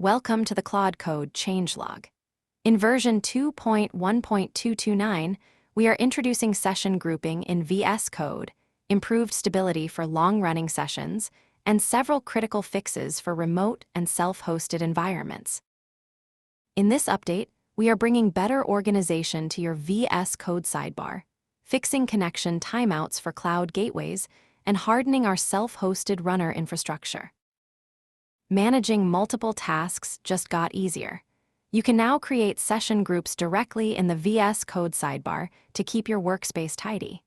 Welcome to the Claude Code changelog. In version 2.1.229, we are introducing session grouping in VS Code, improved stability for long-running sessions, and several critical fixes for remote and self-hosted environments. In this update, we are bringing better organization to your VS Code sidebar, fixing connection timeouts for cloud gateways, and hardening our self-hosted runner infrastructure. Managing multiple tasks just got easier. You can now create session groups directly in the VS Code sidebar to keep your workspace tidy.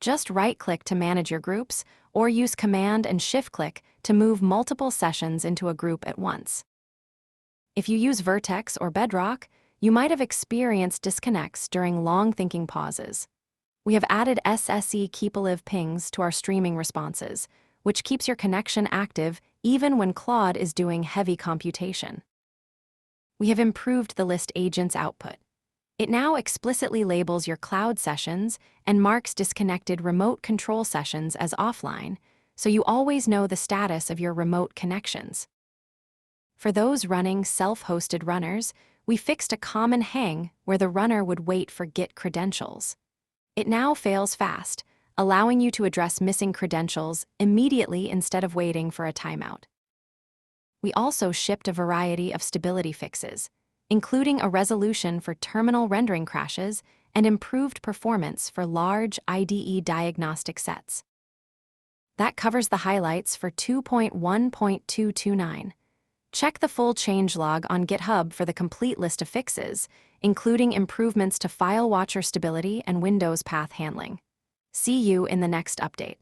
Just right-click to manage your groups, or use Command and Shift-click to move multiple sessions into a group at once. If you use Vertex or Bedrock, you might have experienced disconnects during long thinking pauses. We have added SSE keepalive pings to our streaming responses, which keeps your connection active even when Claude is doing heavy computation. We have improved the list agent's output. It now explicitly labels your cloud sessions and marks disconnected remote control sessions as offline, so you always know the status of your remote connections. For those running self-hosted runners, we fixed a common hang where the runner would wait for Git credentials. It now fails fast, allowing you to address missing credentials immediately instead of waiting for a timeout. We also shipped a variety of stability fixes, including a resolution for terminal rendering crashes and improved performance for large IDE diagnostic sets. That covers the highlights for 2.1.229. Check the full changelog on GitHub for the complete list of fixes, including improvements to file watcher stability and Windows path handling. See you in the next update.